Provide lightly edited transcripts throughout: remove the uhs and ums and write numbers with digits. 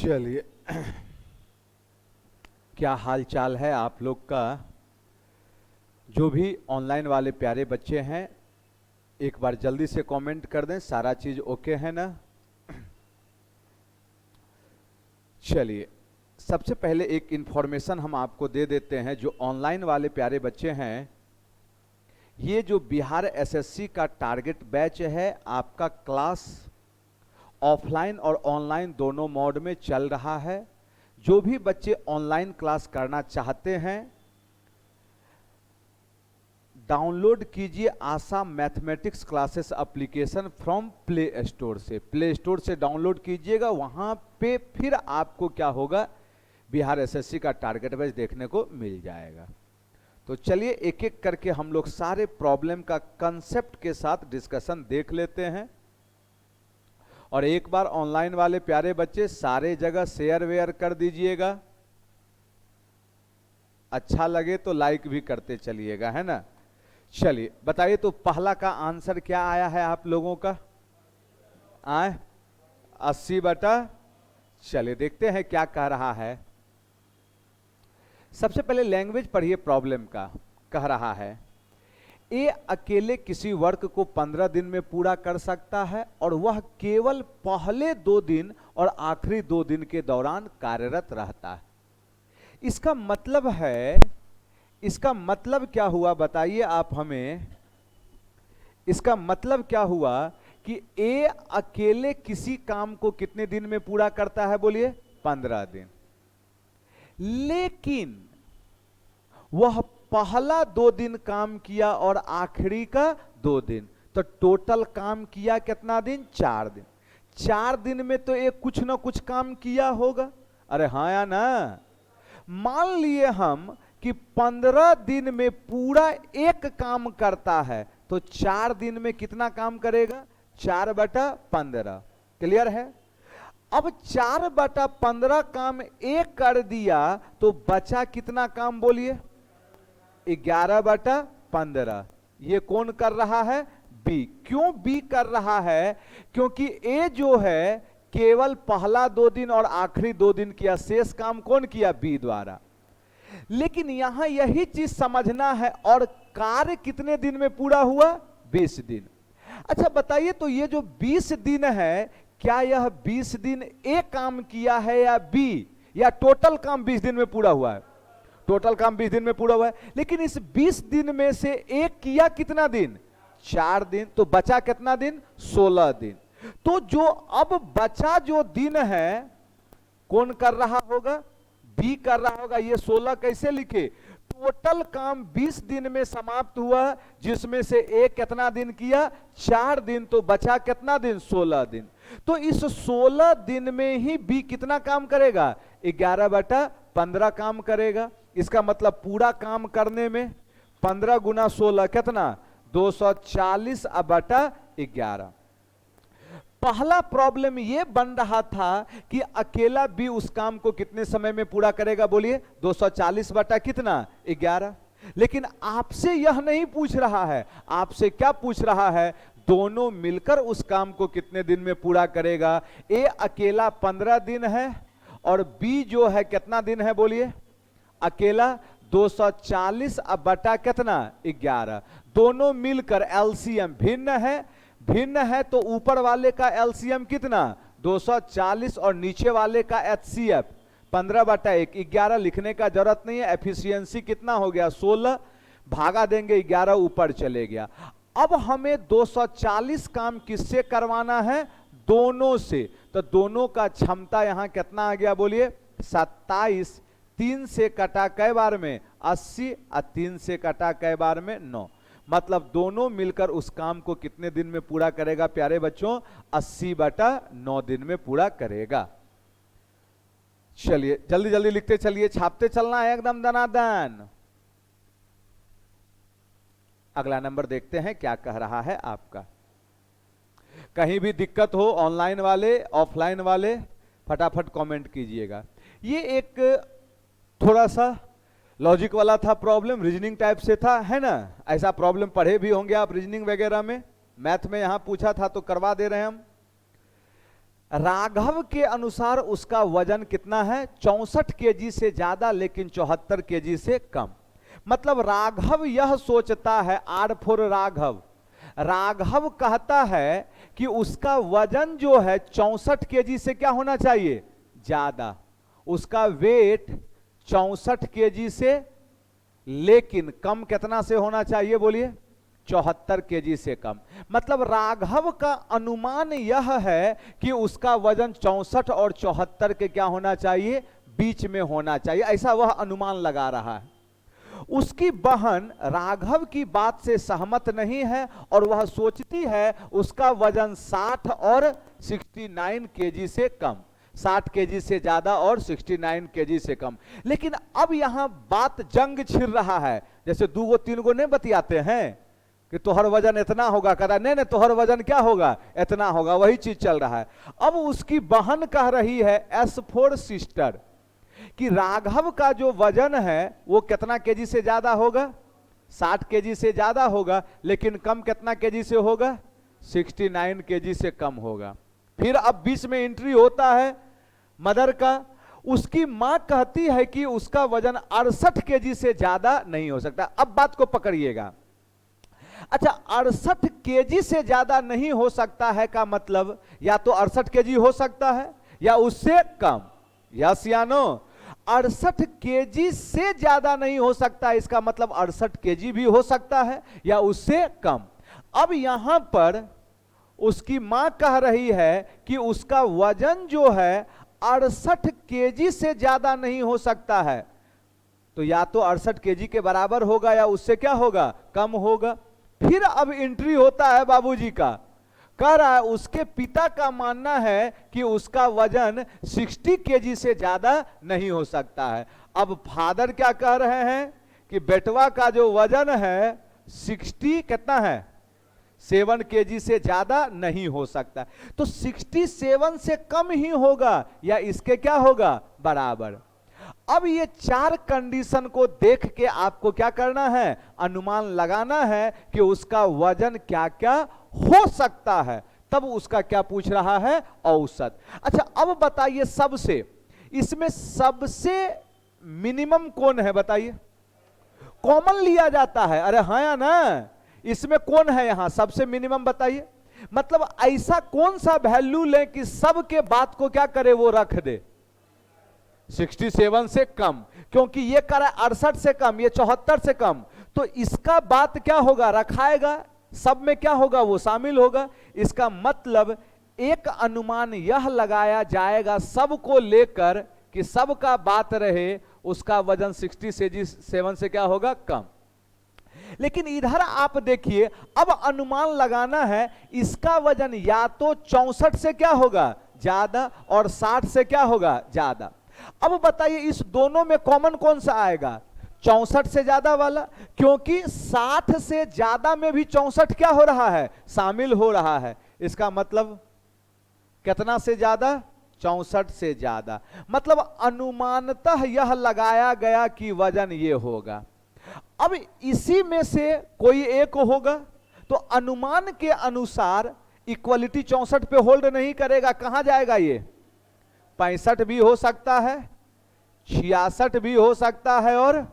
चलिए, क्या हाल चाल है आप लोग का। जो भी ऑनलाइन वाले प्यारे बच्चे हैं, एक बार जल्दी से कमेंट कर दें, सारा चीज ओके है ना। चलिए, सबसे पहले एक इंफॉर्मेशन हम आपको दे देते हैं। जो ऑनलाइन वाले प्यारे बच्चे हैं, ये जो बिहार एसएससी का टारगेट बैच है, आपका क्लास ऑफलाइन और ऑनलाइन दोनों मोड में चल रहा है। जो भी बच्चे ऑनलाइन क्लास करना चाहते हैं, डाउनलोड कीजिए Asha mathematics classes application from play store से। प्ले स्टोर से डाउनलोड कीजिएगा, वहां पे फिर आपको क्या होगा, बिहार एसएससी का टारगेट बैच देखने को मिल जाएगा। तो चलिए एक एक करके हम लोग सारे प्रॉब्लम का कंसेप्ट के साथ डिस्कशन देख लेते हैं। और एक बार ऑनलाइन वाले प्यारे बच्चे सारे जगह शेयर वेयर कर दीजिएगा, अच्छा लगे तो लाइक भी करते चलिएगा, है ना। चलिए बताइए, तो पहला का आंसर क्या आया है आप लोगों का? 80/। चलिए देखते हैं क्या कह रहा है। सबसे पहले लैंग्वेज पढ़िए प्रॉब्लम का। कह रहा है ए अकेले किसी वर्क को 15 दिन में पूरा कर सकता है और वह केवल पहले 2 दिन और आखिरी 2 दिन के दौरान कार्यरत रहता है। इसका मतलब है, इसका मतलब क्या हुआ बताइए आप हमें। इसका मतलब क्या हुआ कि ए अकेले किसी काम को कितने दिन में पूरा करता है? बोलिए 15 दिन। लेकिन वह पहला 2 दिन काम किया और आखिरी का 2 दिन, तो टोटल काम किया कितना दिन? 4 दिन। 4 दिन में तो एक कुछ ना कुछ काम किया होगा। अरे हाँ या ना। मान लिए हम कि 15 दिन में पूरा एक काम करता है, तो 4 दिन में कितना काम करेगा? 4/15। क्लियर है। अब 4/15 काम एक कर दिया तो बचा कितना काम? बोलिए 11/15। ये कौन कर रहा है? बी। क्यों बी कर रहा है? क्योंकि ए जो है केवल पहला 2 दिन और आखिरी 2 दिन किया, शेष काम कौन किया? बी द्वारा। लेकिन यहां यही चीज समझना है, और कार्य कितने दिन में पूरा हुआ? 20 दिन। अच्छा बताइए, तो ये जो 20 दिन है, क्या यह 20 दिन ए काम किया है या बी, या टोटल काम 20 दिन में पूरा हुआ है? टोटल काम 20 दिन में पूरा हुआ है। लेकिन इस 20 दिन में से एक किया कितना दिन? 4 दिन। तो बचा कितना दिन? 16 दिन। तो जो अब बचा जो दिन है, कौन कर रहा होगा? बी कर रहा होगा। ये 16 कैसे लिखे? टोटल काम 20 दिन में समाप्त हुआ, जिसमें से एक कितना दिन किया? 4 दिन। तो बचा कितना दिन? 16 दिन। तो इस 16 दिन में ही बी कितना काम करेगा? 11/15 काम करेगा। इसका मतलब पूरा काम करने में 15 गुना 16 कितना? 240/11। पहला प्रॉब्लम यह बन रहा था कि अकेला बी उस काम को कितने समय में पूरा करेगा? बोलिए 240/11। लेकिन आपसे यह नहीं पूछ रहा है। आपसे क्या पूछ रहा है? दोनों मिलकर उस काम को कितने दिन में पूरा करेगा। ए अकेला 15 दिन है और बी जो है कितना दिन है? बोलिए अकेला 240/11। दोनों मिलकर एलसीएम भिन्न है। भिन्न है तो ऊपर वाले का एलसीएम कितना? 240 और नीचे वाले का एचसीएफ 15/1। 11 लिखने का जरूरत नहीं है। एफिशिएंसी कितना हो गया? 16। भागा देंगे 11, ऊपर चले गया। अब हमें 240 काम किससे करवाना है? दोनों से। तो दोनों का क्षमता यहां कितना आ गया? बोलिए 27। 3 से कटा कै बार में? 80। और 3 से कटा कै बार में? 9। मतलब दोनों मिलकर उस काम को कितने दिन में पूरा करेगा प्यारे बच्चों? 80/9 दिन में पूरा करेगा। चलिए जल्दी जल्दी लिखते चलिए, छापते चलना है एकदम दनादन। अगला नंबर देखते हैं क्या कह रहा है आपका। कहीं भी दिक्कत हो, ऑनलाइन वाले ऑफलाइन वाले, फटाफट कमेंट कीजिएगा। ये एक थोड़ा सा लॉजिक वाला था प्रॉब्लम, रीजनिंग टाइप से था, है ना। ऐसा प्रॉब्लम पढ़े भी होंगे आप रीजनिंग वगैरह में। मैथ में यहां पूछा था तो करवा दे रहे हैं हम। राघव के अनुसार उसका वजन कितना है, 64 केजी से ज्यादा लेकिन 74 केजी से कम। मतलब राघव यह सोचता है, आर फॉर राघव, राघव कहता है कि उसका वजन जो है 64 केजी से क्या होना चाहिए, ज्यादा, उसका वेट 64 केजी से लेकिन कम कितना से होना चाहिए, बोलिए 74 केजी से कम। मतलब राघव का अनुमान यह है कि उसका वजन 64 और 74 के क्या होना चाहिए, बीच में होना चाहिए, ऐसा वह अनुमान लगा रहा है। उसकी बहन राघव की बात से सहमत नहीं है और वह सोचती है उसका वजन 60 और 69 केजी से कम, 60 केजी से ज्यादा और 69 केजी से कम। लेकिन अब यहां बात जंग छिड़ रहा है, जैसे 2 गो 3 गो नहीं बतियाते हैं कि तोहर वजन इतना होगा, कह रहा नहीं तोहर वजन क्या होगा, इतना होगा, वही चीज चल रहा है। अब उसकी बहन कह रही है एस फोर सिस्टर कि राघव का जो वजन है वो कितना केजी से ज्यादा होगा, 60 केजी से ज्यादा होगा, लेकिन कम कितना केजी से होगा, 69 केजी से कम होगा। फिर अब बीच में एंट्री होता है मदर का। उसकी मां कहती है कि उसका वजन 68 केजी से ज्यादा नहीं हो सकता। अब बात को पकड़िएगा। अच्छा, 68 केजी से ज्यादा नहीं हो सकता है का मतलब या तो 68 केजी हो सकता है या उससे कम, यस या नो। 68 केजी से ज्यादा नहीं हो सकता, इसका मतलब 68 केजी भी हो सकता है या उससे कम। अब यहां पर उसकी मां कह रही है कि उसका वजन जो है 68 केजी से ज्यादा नहीं हो सकता है, तो या तो 68 केजी के बराबर होगा या उससे क्या होगा, कम होगा। फिर अब एंट्री होता है बाबूजी का, कह रहा है उसके पिता का मानना है कि उसका वजन 60 केजी से ज्यादा नहीं हो सकता है। अब फादर क्या कह रहे हैं कि बेटवा का जो वजन है 60 कितना है, 7 केजी से ज्यादा नहीं हो सकता। तो 67 से कम ही होगा या इसके क्या होगा, बराबर। अब ये 4 कंडीशन को देख के आपको क्या करना है, अनुमान लगाना है कि उसका वजन क्या क्या हो सकता है। तब उसका क्या पूछ रहा है, औसत। अच्छा, अब बताइए सबसे, इसमें सबसे मिनिमम कौन है बताइए, कॉमन लिया जाता है, अरे हाँ या ना, इसमें कौन है यहां सबसे मिनिमम बताइए। मतलब ऐसा कौन सा वैल्यू लें कि सबके बात को क्या करे, वो रख दे 67 से कम, क्योंकि ये कह रहा है 68 से कम, ये 74 से कम, तो इसका बात क्या होगा, रखाएगा, सब में क्या होगा, वो शामिल होगा। इसका मतलब एक अनुमान यह लगाया जाएगा सबको लेकर कि सबका बात रहे उसका वजन 67 से क्या होगा, कम। लेकिन इधर आप देखिए, अब अनुमान लगाना है इसका वजन या तो 64 से क्या होगा, ज्यादा, और 60 से क्या होगा, ज्यादा। अब बताइए इस दोनों में कॉमन कौन सा आएगा, 64 से ज्यादा वाला, क्योंकि 60 से ज्यादा में भी 64 क्या हो रहा है, शामिल हो रहा है। इसका मतलब कितना से ज्यादा, 64 से ज्यादा। मतलब अनुमानतः यह लगाया गया कि वजन ये होगा। अब इसी में से कोई एक होगा, तो अनुमान के अनुसार इक्वलिटी 64 पे होल्ड नहीं करेगा, कहां जाएगा, ये 65 भी हो सकता है, 66 भी हो सकता है और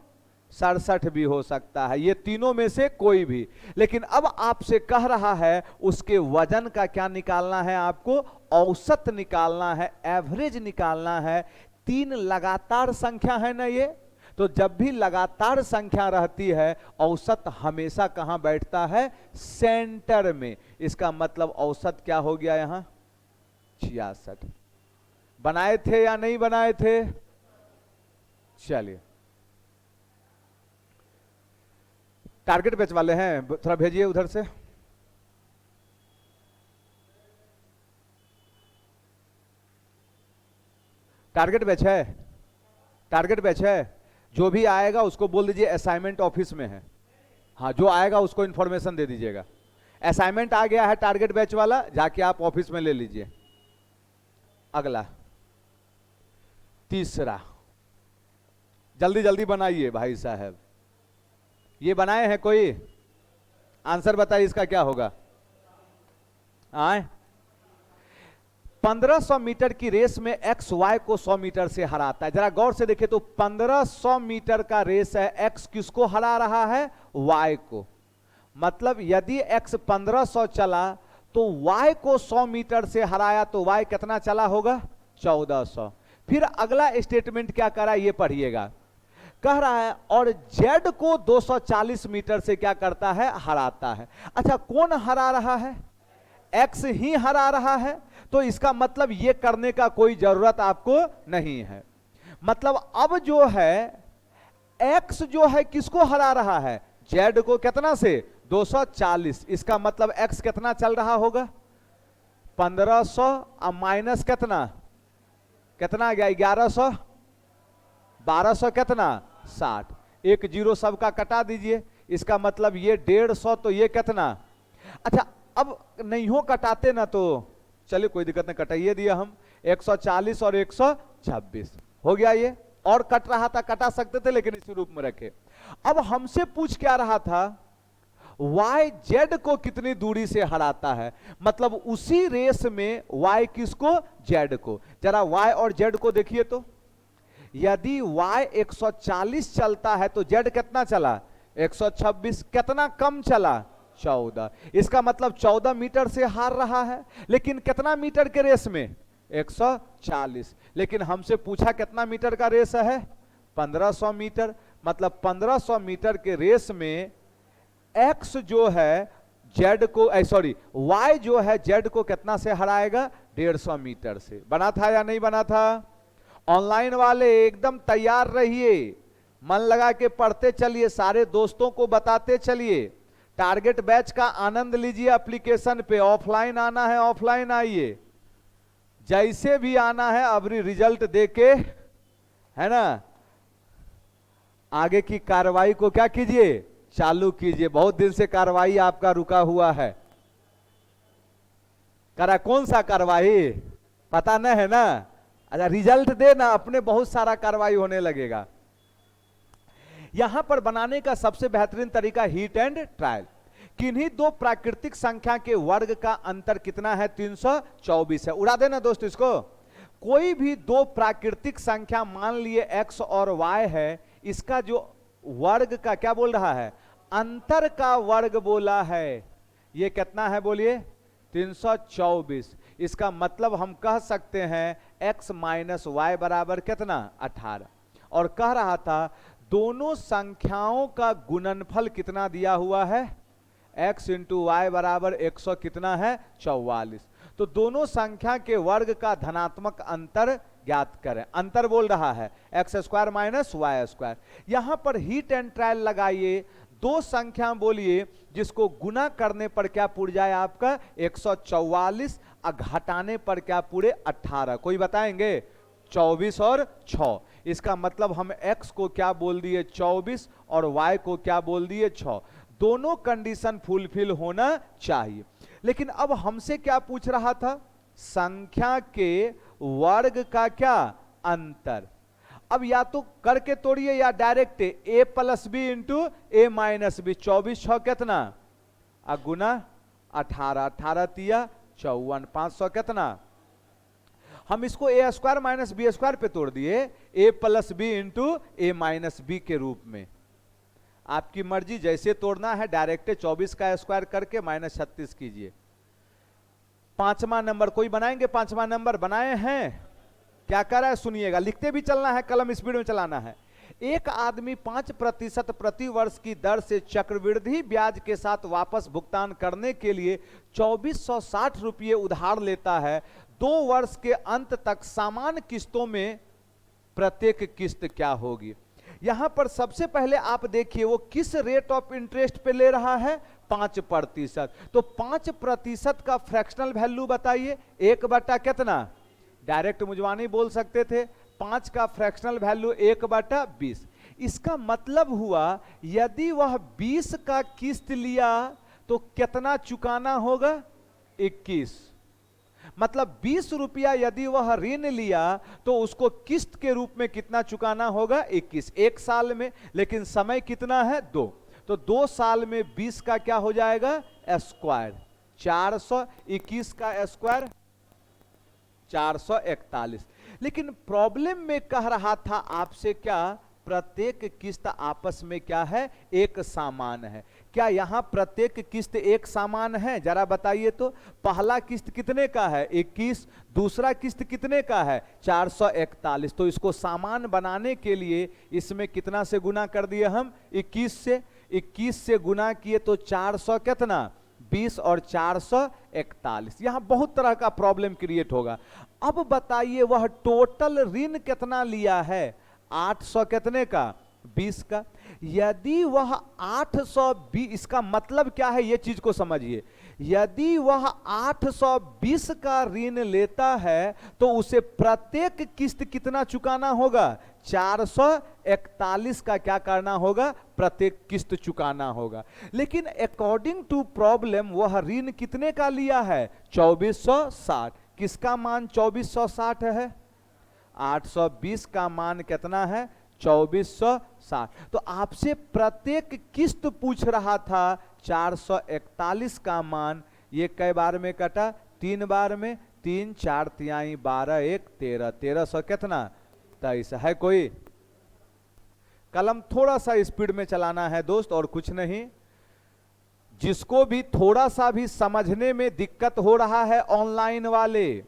67 भी हो सकता है, ये तीनों में से कोई भी। लेकिन अब आपसे कह रहा है उसके वजन का क्या निकालना है, आपको औसत निकालना है, एवरेज निकालना है। 3 लगातार संख्या है ना ये, तो जब भी लगातार संख्या रहती है औसत हमेशा कहां बैठता है, सेंटर में। इसका मतलब औसत क्या हो गया यहां, 66। बनाए थे या नहीं बनाए थे, चलिए टारगेट बैच वाले हैं, थोड़ा भेजिए उधर से। टारगेट बैच है, टारगेट बैच है, जो भी आएगा उसको बोल दीजिए असाइनमेंट ऑफिस में है। हाँ, जो आएगा उसको इंफॉर्मेशन दे दीजिएगा, असाइनमेंट आ गया है टारगेट बैच वाला, जाके आप ऑफिस में ले लीजिए। अगला तीसरा, जल्दी जल्दी बनाइए भाई साहब। ये बनाए हैं कोई, आंसर बताइए इसका क्या होगा। आए 1500 मीटर की रेस में एक्स वाई को 100 मीटर से हराता है। जरा गौर से देखिए तो 1500 मीटर का रेस है, एक्स किसको हरा रहा है? वाई को। मतलब यदि एक्स 1500 चला तो वाई को 100 मीटर से हराया तो वाई कितना चला होगा? 1400। फिर अगला स्टेटमेंट क्या करा ये पढ़िएगा, कह रहा है और जेड को 240 मीटर से क्या करता है? हराता है। अच्छा, कौन हरा रहा है? एक्स ही हरा रहा है। तो इसका मतलब ये करने का कोई जरूरत आपको नहीं है। मतलब अब जो है एक्स जो है किसको हरा रहा है? जेड को। कितना से? 240। इसका मतलब एक्स कितना चल रहा होगा? 1500 अब माइनस कितना कितना गया? 1100, 1200 कितना? 60। एक जीरो सबका कटा दीजिए। इसका मतलब ये 150 तो ये कितना? अच्छा, अब नहीं हो कटाते ना तो चलिए कोई दिक्कत नहीं, कटाइए दिया हम 140 और 126 हो गया ये। और कट रहा था, कटा सकते थे लेकिन इसी रूप में रखे। अब हमसे पूछ क्या रहा था? y z को कितनी दूरी से हराता है। मतलब उसी रेस में y किसको? z को। जरा y और z को देखिए तो यदि y 140 चलता है तो z कितना चला? 126। कितना कम चला? 14। इसका मतलब 14 मीटर से हार रहा है। लेकिन कितना मीटर के रेस में? 140। लेकिन हमसे पूछा कितना मीटर का रेस है? 1500 मीटर। मतलब 1500 मीटर के रेस में x जो है z को सॉरी y जो है z को कितना से हराएगा? 150 मीटर से। बना था या नहीं बना था? ऑनलाइन वाले एकदम तैयार रहिए, मन लगा के पढ़ते चलिए, सारे दोस्तों को बताते चलिए। टारगेट बैच का आनंद लीजिए एप्लीकेशन पे। ऑफलाइन आना है ऑफलाइन आइए, जैसे भी आना है अभी रिजल्ट देके, है ना, आगे की कार्रवाई को क्या कीजिए? चालू कीजिए। बहुत दिन से कार्रवाई आपका रुका हुआ है। करा कौन सा कार्रवाई पता नहीं है ना? अच्छा, रिजल्ट दे ना, अपने बहुत सारा कार्रवाई होने लगेगा। यहां पर बनाने का सबसे बेहतरीन तरीका हीट एंड ट्रायल। किन्हीं दो प्राकृतिक संख्या के वर्ग का अंतर कितना है? 324 है। उड़ा देना दोस्त इसको। कोई भी दो प्राकृतिक संख्या मान लिए x और y है, इसका जो वर्ग का क्या बोल रहा है? अंतर का वर्ग बोला है। ये कितना है बोलिए? 324। इसका मतलब हम कह सकते हैं x माइनस वाई बराबर कितना? 18। और कह रहा था दोनों संख्याओं का गुणनफल कितना दिया हुआ है? x इंटू वाई बराबर 100 कितना है? 44। तो दोनों संख्या के वर्ग का धनात्मक अंतर ज्ञात करें। अंतर बोल रहा है X square minus Y square. यहां पर हीट एंड ट्रायल लगाइए। दो संख्या बोलिए जिसको गुना करने पर क्या पुर जाए आपका? 144 और घटाने पर क्या पूरे? 18। कोई बताएंगे? 24 और 6। इसका मतलब हम x को क्या बोल दिए? 24 और y को क्या बोल दिए? 6। दोनों कंडीशन फुलफिल होना चाहिए। लेकिन अब हमसे क्या पूछ रहा था? संख्या के वर्ग का क्या? अंतर। अब या तो करके तोड़िए या direct a plus B into A minus B. 24 6 कितना? गुना 18, 18 तिया 54, 500 कितना? हम इसको A square minus B square पे तोड़ दिए, a plus B into A minus B के रूप में। आपकी मर्जी, जैसे तोड़ना है डायरेक्ट 24 का स्क्वायर करके माइनस 36 कीजिए। पांचवा नंबर कोई बनाएंगे? पांचवा नंबर बनाए हैं? क्या कर रहा है सुनिएगा, लिखते भी चलना है, कलम स्पीड में चलाना है। एक आदमी 5% प्रति वर्ष की दर से चक्रवृद्धि ब्याज के साथ वापस भुगतान करने के लिए 2460 रुपये उधार लेता है। 2 वर्ष के अंत तक समान किस्तों में प्रत्येक किस्त क्या होगी? यहां पर सबसे पहले आप देखिए वो किस रेट ऑफ इंटरेस्ट पे ले रहा है? 5%। तो 5% का फ्रैक्शनल वैल्यू बताइए। 1 बटा कितना? डायरेक्ट मुझवानी बोल सकते थे। 5 का फ्रैक्शनल वैल्यू 1 बटा 20। इसका मतलब हुआ यदि वह 20 का किस्त लिया तो कितना चुकाना होगा? 21। मतलब 20 रुपया यदि वह ऋण लिया तो उसको किस्त के रूप में कितना चुकाना होगा? 21। 1 साल में, लेकिन समय कितना है? 2। तो 2 साल में 20 का क्या हो जाएगा? स्क्वायर 400। 21 का स्क्वायर 441। लेकिन प्रॉब्लम में कह रहा था आपसे क्या, प्रत्येक किस्त आपस में क्या है, एक समान है। क्या यहां प्रत्येक किस्त एक समान है, जरा बताइए तो। पहला किस्त कितने का है, 21, दूसरा किस्त कितने का है, 441। तो इसको समान बनाने के लिए इसमें कितना से गुना कर दिए हम, 21 से गुना किए तो 400 कितना, 20 और 441। यहां बहुत तरह का प्रॉब्लम क्रिएट होगा। अब बताइए वह टोटल ऋण कितना लिया है, 800 कितने का, 20 का। यदि वह 820, इसका मतलब क्या है, यह चीज को समझिए। यदि वह 820 का ऋण लेता है तो उसे प्रत्येक किस्त कितना चुकाना होगा, 441 का क्या करना होगा, प्रत्येक किस्त चुकाना होगा। लेकिन अकॉर्डिंग टू प्रॉब्लम वह ऋण कितने का लिया है, 2460। किसका मान 2460 है, 820 का मान कितना है, 2460। तो आपसे प्रत्येक किस्त पूछ रहा था, 441 का मान। ये कई बार में कटा, 3 बार में, 3 4 तिहाई 12 1 13, 1300 कितना, 23 है। कोई कलम थोड़ा सा स्पीड में चलाना है दोस्त, और कुछ नहीं। जिसको भी थोड़ा सा भी समझने में दिक्कत हो रहा है, ऑनलाइन वाले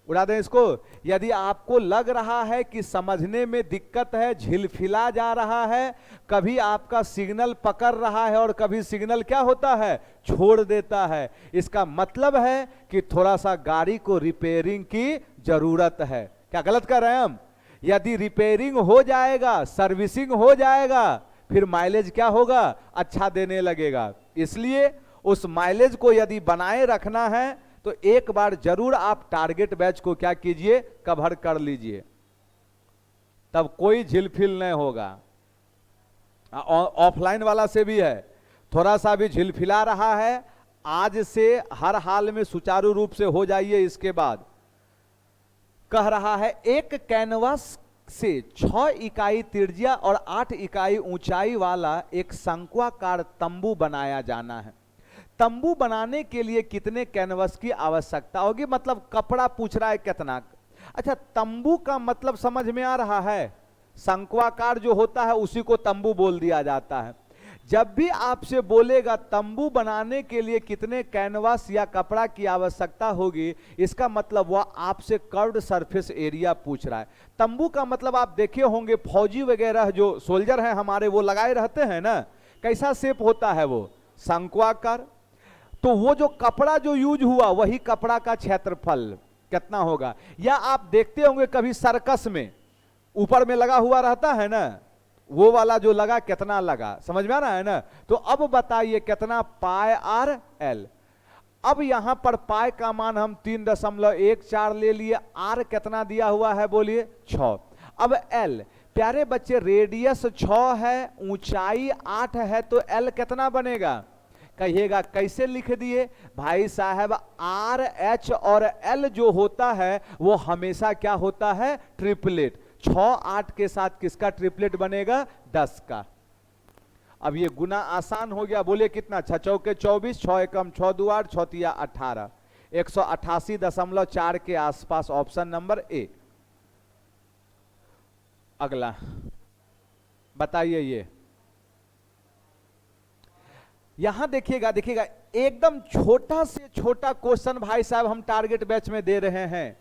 उड़ा दें इसको। यदि आपको लग रहा है कि समझने में दिक्कत है, झिलफिला जा रहा है, कभी आपका सिग्नल पकड़ रहा है और कभी सिग्नल क्या होता है, छोड़ देता है, इसका मतलब है कि थोड़ा सा गाड़ी को रिपेयरिंग की जरूरत है। क्या गलत कर रहे हैं हम? यदि रिपेयरिंग हो जाएगा, सर्विसिंग हो जाएगा, फिर माइलेज क्या होगा, अच्छा देने लगेगा। इसलिए उस माइलेज को यदि बनाए रखना है तो एक बार जरूर आप टारगेट बैच को क्या कीजिए, कवर कर लीजिए, तब कोई झिलफिल नहीं होगा। ऑफलाइन वाला से भी है, थोड़ा सा भी झिलफिला रहा है, आज से हर हाल में सुचारू रूप से हो जाइए। इसके बाद कह रहा है एक कैनवास से 6 इकाई त्रिज्या और 8 इकाई ऊंचाई वाला एक शंक्वाकार तंबू बनाया जाना है। तंबू बनाने के लिए कितने कैनवस की आवश्यकता होगी, मतलब कपड़ा पूछ रहा है कितना। अच्छा, तंबू का मतलब समझ में आ रहा है, शंक्वाकार जो होता है उसी को तंबू बोल दिया जाता है। जब भी आपसे बोलेगा तंबू बनाने के लिए कितने कैनवास या कपड़ा की आवश्यकता होगी, इसका मतलब वह आपसे कर्व्ड सरफेस एरिया पूछ रहा है। तंबू का मतलब आप देखे होंगे, फौजी वगैरह जो सोल्जर हैं हमारे, वो लगाए रहते हैं ना, कैसा शेप होता है वो, शंक्वाकार। तो वो जो कपड़ा जो यूज हुआ, वही कपड़ा का क्षेत्रफल कितना होगा। या आप देखते होंगे कभी सर्कस में ऊपर में लगा हुआ रहता है ना, वो वाला जो लगा कितना लगा, समझ में आ रहा है ना। तो अब बताइए कितना, पाई आर एल। अब यहां पर पाई का मान हम 3.14 ले लिए, आर कितना दिया हुआ है बोलिए, 6। अब एल, प्यारे बच्चे रेडियस 6 है, ऊंचाई 8 है, तो एल कितना बनेगा, कहिएगा कैसे लिख दिए भाई साहब। आर एच और एल जो होता है वो हमेशा क्या होता है, ट्रिपलेट। 6 8 के साथ किसका ट्रिपलेट बनेगा, 10 का। अब ये गुना आसान हो गया, बोले कितना, 6 चौके 24, 6 एकम 6 दो 8, 6 तिया 18, 188.4 के आसपास, ऑप्शन नंबर ए। अगला बताइए, ये यहां देखिएगा, देखिएगा एकदम छोटा से छोटा क्वेश्चन भाई साहब हम टारगेट बैच में दे रहे हैं।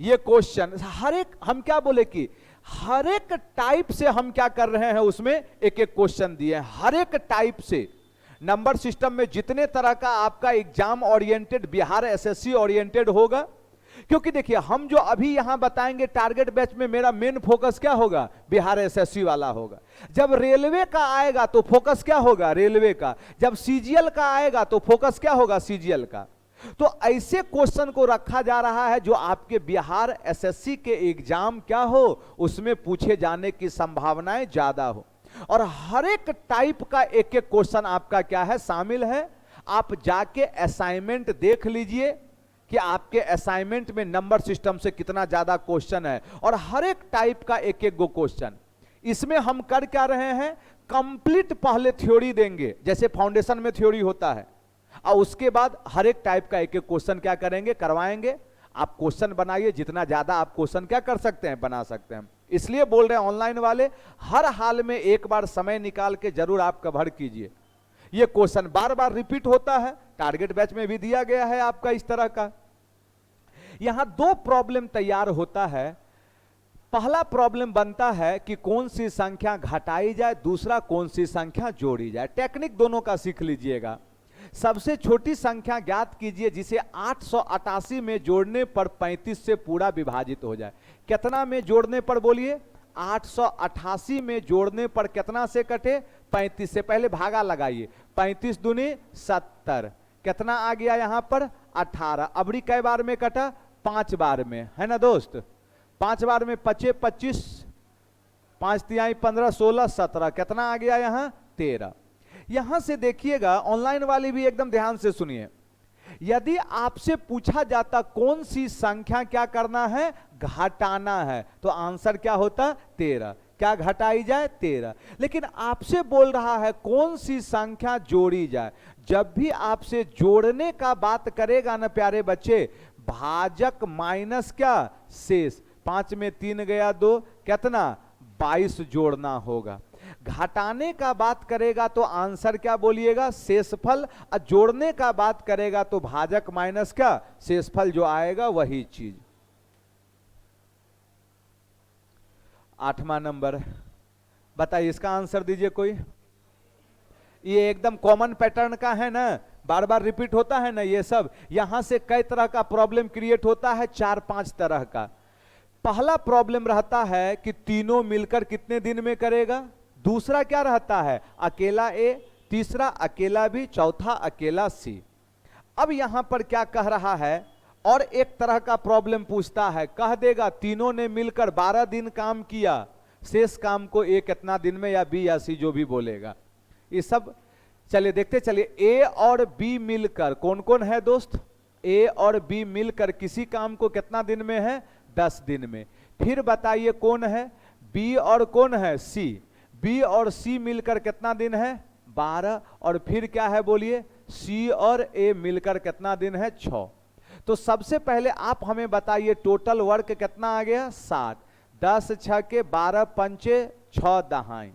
ये क्वेश्चन हर एक, हम क्या बोले कि हर एक टाइप से हम क्या कर रहे हैं, उसमें एक एक क्वेश्चन दिए, हर एक टाइप से। नंबर सिस्टम में जितने तरह का आपका exam oriented, Bihar SSC oriented होगा। क्योंकि देखिए हम जो अभी यहां बताएंगे टारगेट बैच में, मेरा मेन फोकस क्या होगा, बिहार एसएससी वाला होगा। जब रेलवे का आएगा तो फोकस क्या होगा, रेलवे का। जब सीजीएल का आएगा तो फोकस क्या होगा, सीजीएल का। तो ऐसे क्वेश्चन को रखा जा रहा है जो आपके बिहार एसएससी के एग्जाम क्या हो, उसमें पूछे जाने की संभावनाएं ज्यादा हो। और हर एक टाइप का एक एक क्वेश्चन आपका क्या है, शामिल है। आप जाके असाइनमेंट देख लीजिए कि आपके असाइनमेंट में नंबर सिस्टम से कितना ज्यादा क्वेश्चन है, और हर एक टाइप का एक एक गो क्वेश्चन। इसमें हम कर क्या रहे हैं, कंप्लीट पहले थ्योरी देंगे, जैसे फाउंडेशन में थ्योरी होता है, और उसके बाद हर एक टाइप का एक एक क्वेश्चन क्या करेंगे, करवाएंगे। आप क्वेश्चन बनाइए, जितना ज्यादा आप क्वेश्चन क्या कर सकते हैं, बना सकते हैं। इसलिए बोल रहे हैं ऑनलाइन वाले, हर हाल में एक बार समय निकाल के जरूर आप कवर कीजिए। ये क्वेश्चन बार बार रिपीट होता है, टारगेट बैच में भी दिया गया है आपका इस तरह का। यहां दो प्रॉब्लम तैयार होता है। पहला प्रॉब्लम बनता है कि कौन सी संख्या घटाई जाए, दूसरा कौन सी संख्या जोड़ी जाए। टेक्निक दोनों का सीख लीजिएगा। सबसे छोटी संख्या ज्ञात कीजिए जिसे 888 में जोड़ने पर 35 से पूरा विभाजित हो जाए। कितना में जोड़ने पर बोलिए, 888 में जोड़ने पर कितना से कटे, 35 से। पहले भागा लगाइए, 35 दूनी 70, कितना आ गया यहां पर 18। अबरी कै बार में कटा, 5 बार में, है ना दोस्त। 5 बार में 5 25, 5 तिहाई 15, 16 17, कितना आ गया यहां 13। यहां से देखिएगा, ऑनलाइन वाले भी एकदम ध्यान से सुनिए। यदि आपसे पूछा जाता कौन सी संख्या क्या करना है, घटाना है, तो आंसर क्या होता, 13। क्या घटाई जाए, 13। लेकिन आपसे बोल रहा है कौन सी संख्या जोड़ी जाए। जब भी आपसे जोड़ने का बात करेगा ना प्यारे बच्चे, भाजक माइनस क्या, शेष। 5 में 3 गया 2, कितना 22 जोड़ना होगा। घटाने का बात करेगा तो आंसर क्या बोलिएगा, शेषफल। और जोड़ने का बात करेगा तो भाजक माइनस क्या, शेषफल जो आएगा वही चीज। 8वां नंबर बताइए, इसका आंसर दीजिए कोई। ये एकदम कॉमन पैटर्न का है ना, बार बार रिपीट होता है ना ये सब। यहां से कई तरह का प्रॉब्लम क्रिएट होता है, 4-5 तरह का। पहला प्रॉब्लम रहता है कि तीनों मिलकर कितने दिन में करेगा। दूसरा क्या रहता है, अकेला ए। तीसरा अकेला बी। चौथा अकेला सी। अब यहां पर क्या कह रहा है, और एक तरह का प्रॉब्लम पूछता है, कह देगा तीनों ने मिलकर 12 दिन काम किया, शेष काम को ए कितना दिन में, या बी या सी जो भी बोलेगा। ये सब चलिए देखते चलिए। ए और बी मिलकर, कौन कौन है दोस्त, ए और बी मिलकर किसी काम को कितना दिन में है, 10 दिन में। फिर बताइए कौन है, बी और कौन है, सी। बी और सी मिलकर कितना दिन है, 12। और फिर क्या है बोलिए, सी और ए मिलकर कितना दिन है, 6। तो सबसे पहले आप हमें बताइए टोटल वर्क कितना आ गया, 60। 10 6 के 12 पंचे 6 दहाई।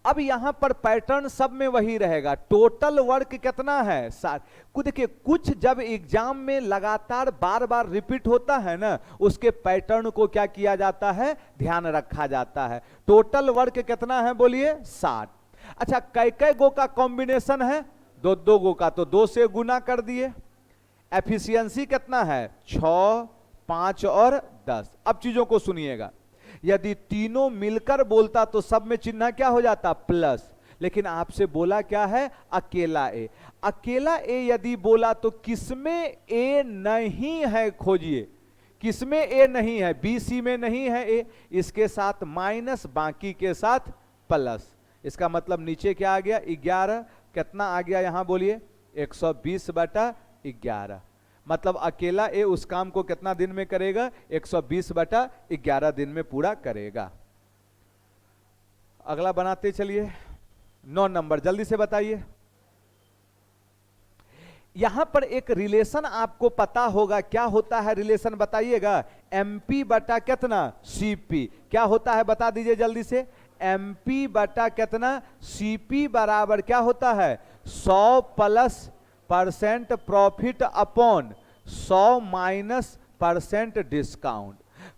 अब यहां पर पैटर्न सब में वही रहेगा, टोटल वर्क कितना है, 60। देखिए कुछ जब एग्जाम में लगातार बार बार रिपीट होता है ना, उसके पैटर्न को क्या किया जाता है, ध्यान रखा जाता है। टोटल वर्क कितना है बोलिए, 60। अच्छा कै गो का कॉम्बिनेशन है, 2 गो का, तो 2 से गुना कर दिए। एफिशिएंसी कितना है, 6 5 और 10। अब चीजों को सुनिएगा, यदि तीनों मिलकर बोलता तो सब में चिन्ह क्या हो जाता, प्लस। लेकिन आपसे बोला क्या है, अकेला ए। अकेला ए यदि बोला तो किसमें ए नहीं है खोजिए, किसमें ए नहीं है, बी सी में नहीं है ए, इसके साथ माइनस, बाकी के साथ प्लस। इसका मतलब नीचे क्या आ गया, 11। कितना आ गया यहां बोलिए, 120/11। मतलब अकेला ए उस काम को कितना दिन में करेगा, 120/11 दिन में पूरा करेगा। अगला बनाते चलिए, 9 नंबर, जल्दी से बताइए। यहां पर एक रिलेशन आपको पता होगा, क्या होता है रिलेशन बताइएगा, एमपी बटा कितना, सीपी। क्या होता है बता दीजिए जल्दी से, एमपी बटा कितना, सीपी बराबर क्या होता है, 100% प्रॉफिट अपॉन 100 - डिस्काउंट।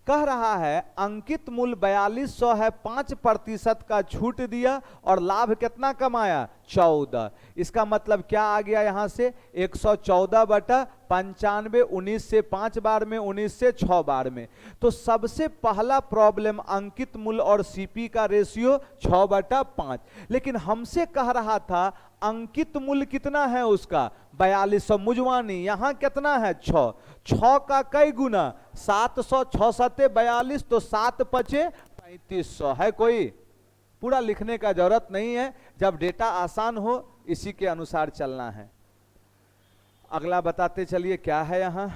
कह रहा है अंकित मूल्य 4200 है, 5% का छूट दिया और लाभ कितना कमाया, 14। इसका मतलब क्या आ गया यहां से, 114/95, 19 से 5 बार में, 19 से 6 बार में। तो सबसे पहला प्रॉब्लम अंकित मूल्य और सीपी का रेशियो 6/5। लेकिन हमसे कह रहा था अंकित मूल्य कितना है उसका, 4200। मुजवानी यहां कितना है, 6। 6 का कई गुना, 700। 6 7 42, तो 7 5 3500 है। कोई पूरा लिखने का जरूरत नहीं है, जब डेटा आसान हो इसी के अनुसार चलना है। अगला बताते चलिए क्या है यहां,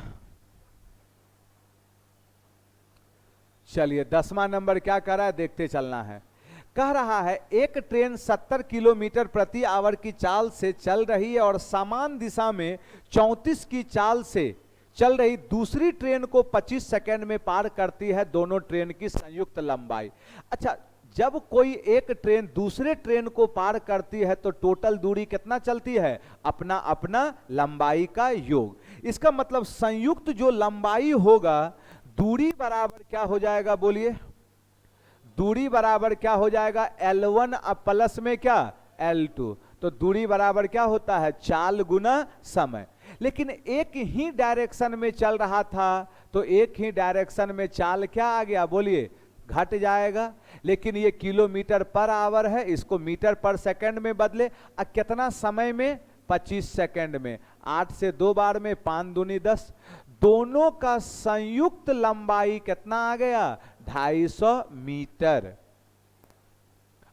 चलिए 10वां नंबर क्या कर रहा है देखते चलना है। कह रहा है एक ट्रेन 70 किलोमीटर प्रति आवर की चाल से चल रही है और समान दिशा में 34 की चाल से चल रही दूसरी ट्रेन को 25 सेकंड में पार करती है दोनों ट्रेन की संयुक्त लंबाई। अच्छा, जब कोई एक ट्रेन दूसरे ट्रेन को पार करती है तो टोटल दूरी कितना चलती है? अपना अपना लंबाई का योग। इसका मतलब संयुक्त जो लंबाई होगा, दूरी बराबर क्या हो जाएगा? बोलिए, दूरी बराबर क्या हो जाएगा? L1 प्लस में क्या? L2। तो दूरी बराबर क्या होता है? चाल गुना समय। लेकिन एक ही डायरेक्शन में चल रहा था तो एक ही डायरेक्शन में चाल क्या आ गया? बोलिए, घट जाएगा। लेकिन ये किलोमीटर पर आवर है, इसको मीटर पर सेकंड में बदले। कितना समय में? 25 सेकंड में। 8 से 2 बार में 5 दूनी 10। दोनों का संयुक्त लंबाई कितना आ गया? 250 मीटर।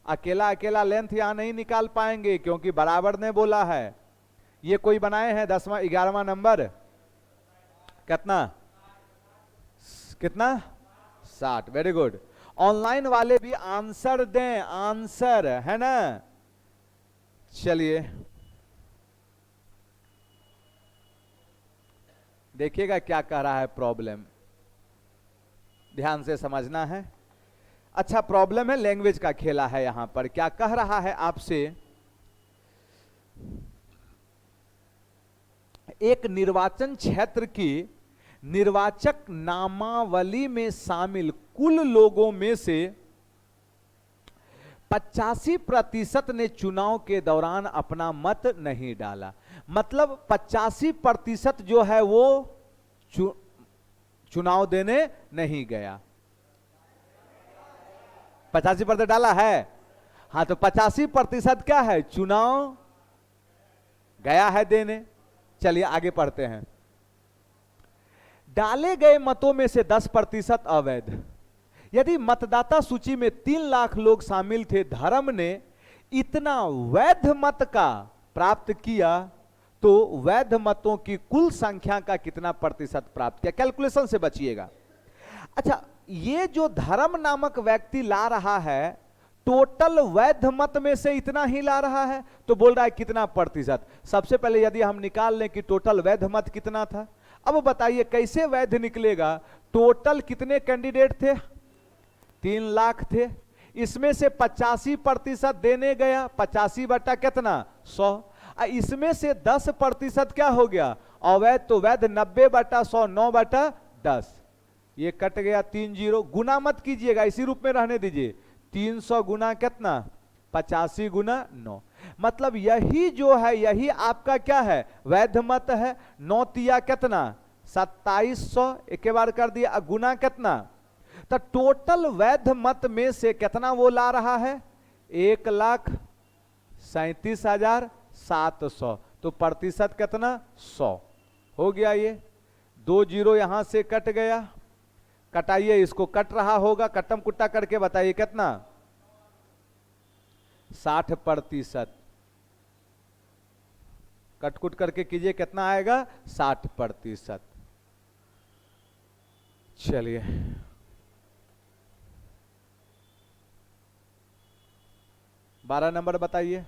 अकेला अकेला लेंथ यहां नहीं निकाल पाएंगे क्योंकि बराबर ने बोला है। ये कोई बनाए हैं 10वां 11वां नंबर? कितना कितना? 60। Very good. ऑनलाइन वाले भी आंसर दें, आंसर है ना। चलिए देखिएगा क्या कह रहा है प्रॉब्लम, ध्यान से समझना है। अच्छा, प्रॉब्लम है, लैंग्वेज का खेला है यहां पर। क्या कह रहा है आपसे? एक निर्वाचन क्षेत्र की निर्वाचक नामावली में शामिल कुल लोगों में से 85% ने चुनाव के दौरान अपना मत नहीं डाला। मतलब 85% जो है वो चुनाव देने नहीं गया। 85% डाला है। हाँ, तो 85% क्या है? चुनाव गया है देने। चलिए आगे पढ़ते हैं। डाले गए मतों में से 10% अवैध। यदि मतदाता सूची में 3 लाख लोग शामिल थे, धर्म ने इतना वैध मत का प्राप्त किया तो वैध मतों की कुल संख्या का कितना प्रतिशत प्राप्त किया? कैलकुलेशन से बचिएगा। अच्छा, ये जो धर्म नामक व्यक्ति ला रहा है, टोटल वैध मत में से इतना ही ला रहा है, तो बोल रहा है कितना प्रतिशत। सबसे पहले यदि हम निकाल लें कि टोटल वैध मत कितना था, अब बताइए कैसे वैध निकलेगा? टोटल कितने कैंडिडेट थे? 3 लाख थे। इसमें से 85% देने गया, 85 बटा कितना? 100। इसमें से 10% क्या हो गया? अवैध। तो वैध 90 बटा 100, 9 बटा 10। ये कट गया 3 0। गुना मत कीजिएगा, इसी रूप में रहने दीजिए। 300 गुना कितना? 85 गुना 9। मतलब यही जो है, यही आपका क्या है? वैध मत है। 9 तिया कितना? 2700। एक बार कर दिया। गुना कितना? तो टोटल वैध मत में से कितना वो ला रहा है? 1,37,700। तो प्रतिशत कितना? 100 हो गया। ये 2 0 यहां से कट गया। कटाइए इसको, कट रहा होगा, कट्टम कुट्टा करके बताइए कितना? 60%। कटकुट करके कीजिए, कितना आएगा? 60%। चलिए बारह नंबर बताइए।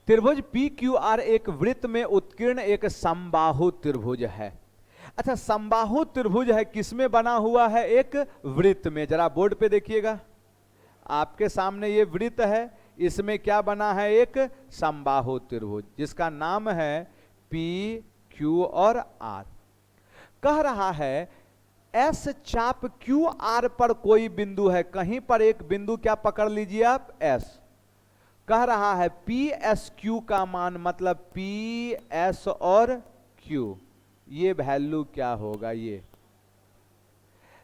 त्रिभुज PQR एक वृत्त में उत्कीर्ण एक समबाहु त्रिभुज है। अच्छा, समबाहु त्रिभुज है, किसमें बना हुआ है? एक वृत्त में। जरा बोर्ड पे देखिएगा, आपके सामने ये वृत्त है, इसमें क्या बना है? एक समबाहु त्रिभुज जिसका नाम है PQ और R। कह रहा है S चाप QR पर कोई बिंदु है, कहीं पर एक बिंदु क्या पकड़ लीजिए आप? S। कह रहा है PSQ का मान, मतलब PS और Q, ये वैल्यू क्या होगा? ये